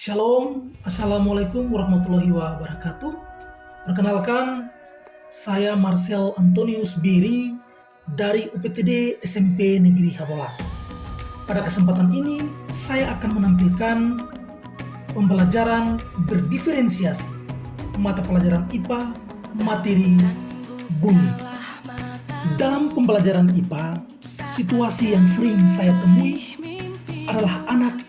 Shalom, Assalamualaikum warahmatullahi wabarakatuh. Perkenalkan, saya Marcel Antonius Biri dari UPTD SMP Negeri Habolan. Pada kesempatan ini, saya akan menampilkan pembelajaran berdiferensiasi mata pelajaran IPA materi bunyi. Dalam pembelajaran IPA, situasi yang sering saya temui adalah anak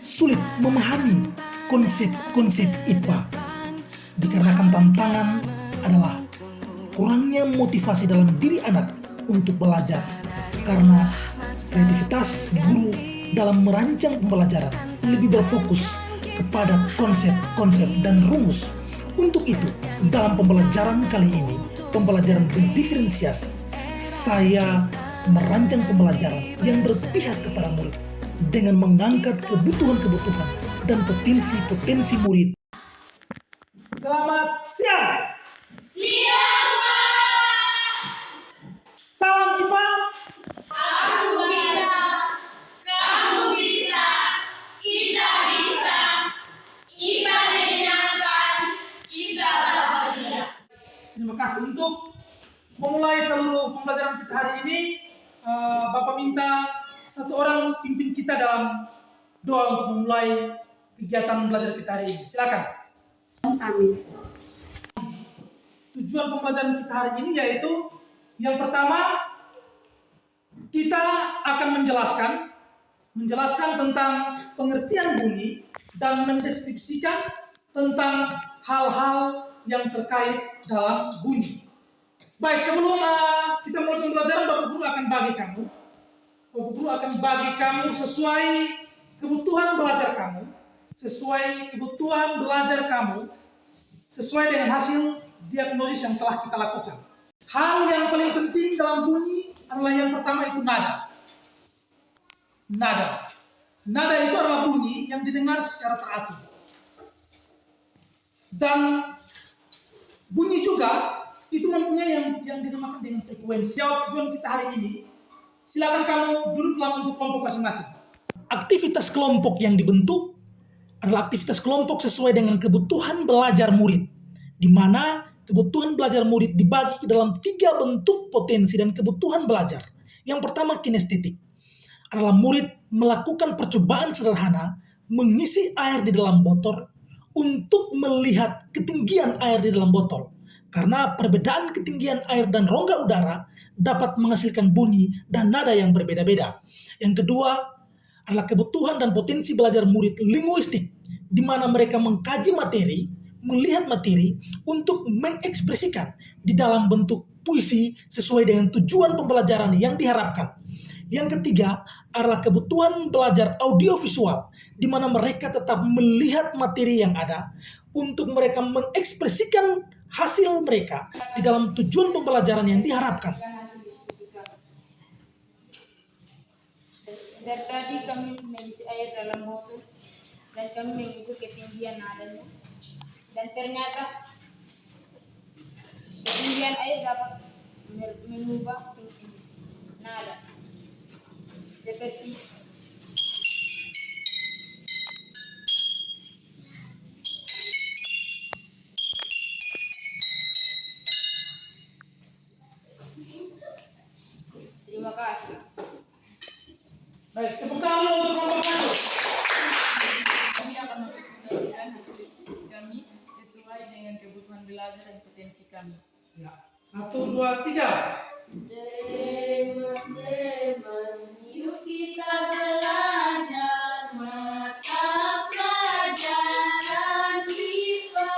sulit memahami konsep-konsep IPA dikarenakan tantangan adalah kurangnya motivasi dalam diri anak untuk belajar karena kreativitas guru dalam merancang pembelajaran lebih berfokus kepada konsep-konsep dan rumus. Untuk itu, dalam pembelajaran kali ini, pembelajaran berdiferensiasi, saya merancang pembelajaran yang berpihak kepada murid dengan mengangkat kebutuhan-kebutuhan dan potensi-potensi murid. Selamat siang. Siang, Pak. Salam IPA. Aku bisa, kamu bisa, kita bisa. IPA menyenangkan, kita bahagia. Terima kasih. Untuk memulai seluruh pembelajaran kita hari ini, Bapak minta satu orang pimpin kita dalam doa untuk memulai kegiatan belajar kita hari ini. Silakan. Amin. Tujuan pembelajaran kita hari ini yaitu yang pertama, kita akan menjelaskan tentang pengertian bunyi dan mendeskripsikan tentang hal-hal yang terkait dalam bunyi. Baik, sebelum kita mulai pembelajaran, Bapak Guru akan bagi kamu sesuai kebutuhan belajar kamu, sesuai dengan hasil diagnosis yang telah kita lakukan. Hal yang paling penting dalam bunyi adalah yang pertama itu nada. Nada itu adalah bunyi yang didengar secara teratur. Dan bunyi juga itu mempunyai yang dinamakan dengan frekuensi. Jawab tujuan kita hari ini. Silakan kamu duduk dalam bentuk kelompok masing-masing. Aktivitas kelompok yang dibentuk adalah aktivitas kelompok sesuai dengan kebutuhan belajar murid, di mana kebutuhan belajar murid dibagi ke dalam 3 bentuk potensi dan kebutuhan belajar. Yang pertama, kinestetik, adalah murid melakukan percobaan sederhana mengisi air di dalam botol untuk melihat ketinggian air di dalam botol. Karena perbedaan ketinggian air dan rongga udara dapat menghasilkan bunyi dan nada yang berbeda-beda. Yang kedua adalah kebutuhan dan potensi belajar murid linguistik, di mana mereka mengkaji materi, melihat materi untuk mengekspresikan di dalam bentuk puisi sesuai dengan tujuan pembelajaran yang diharapkan. Yang ketiga adalah kebutuhan belajar audiovisual, di mana mereka tetap melihat materi yang ada untuk mereka mengekspresikan hasil mereka di dalam tujuan pembelajaran yang diharapkan. Dari tadi kami mengisi air dalam botol dan kami mengukur ketinggian nadanya. Dan ternyata ketinggian air dapat mengubah nada. Seperti terima kasih. Baik, tepuk tangan untuk kelompok satu. Kami akan mempresentasikan hasil diskusi kami sesuai dengan kebutuhan belajar dan potensi kami. Ya. 1, 2, 3. Teman-teman, yuk kita belajar mata pelajaran IPA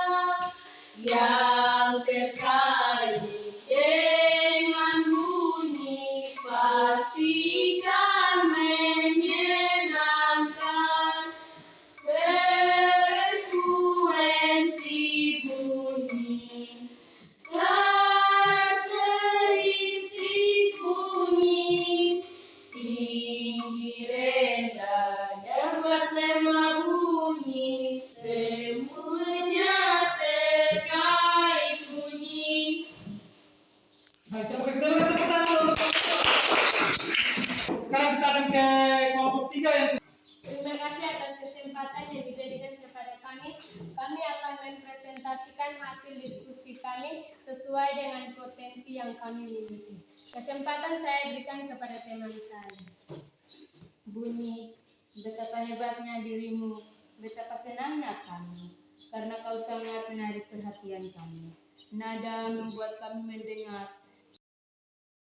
yang terkait dengan bunyi, pastikan menyenangkan. Frekuensi bunyi, karakteristik bunyi, tinggi berikan kepada kami. Kami akan mempresentasikan hasil diskusi kami sesuai dengan potensi yang kami miliki. Kesempatan saya berikan kepada teman saya. Bunyi, betapa hebatnya dirimu, betapa senangnya kami, karena kau sangat menarik perhatian kami. Nada membuat kami mendengar.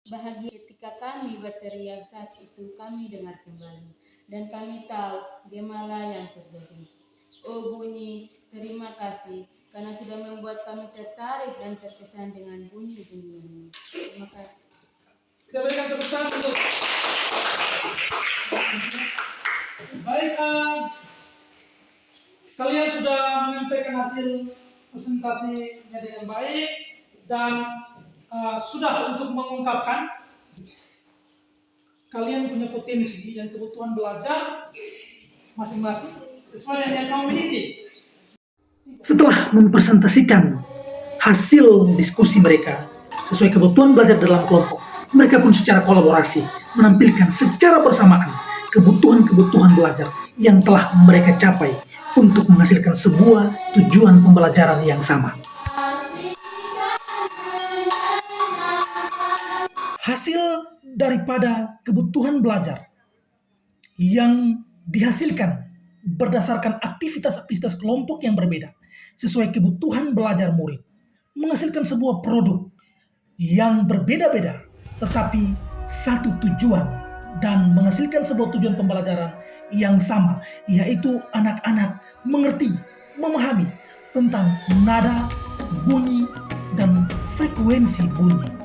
Bahagia ketika kami berteriak, saat itu kami dengar kembali. Dan kami tahu gemalah yang terjadi. Oh bunyi, terima kasih karena sudah membuat kami tertarik dan terkesan dengan bunyi-bunyimu. Terima kasih. Kita berikan tepuk tangan untuk. Baik, kalian sudah menyampaikan hasil presentasinya dengan baik dan sudah untuk mengungkapkan kalian punya potensi dan kebutuhan belajar masing-masing sesuai dengan yang kamu miliki. Setelah mempresentasikan hasil diskusi mereka sesuai kebutuhan belajar dalam kelompok, mereka pun secara kolaborasi menampilkan secara bersamaan kebutuhan-kebutuhan belajar yang telah mereka capai untuk menghasilkan sebuah tujuan pembelajaran yang sama. Hasil daripada kebutuhan belajar yang dihasilkan berdasarkan aktivitas-aktivitas kelompok yang berbeda sesuai kebutuhan belajar murid menghasilkan sebuah produk yang berbeda-beda tetapi satu tujuan dan menghasilkan sebuah tujuan pembelajaran yang sama, yaitu anak-anak mengerti, memahami tentang nada, bunyi, dan frekuensi bunyi.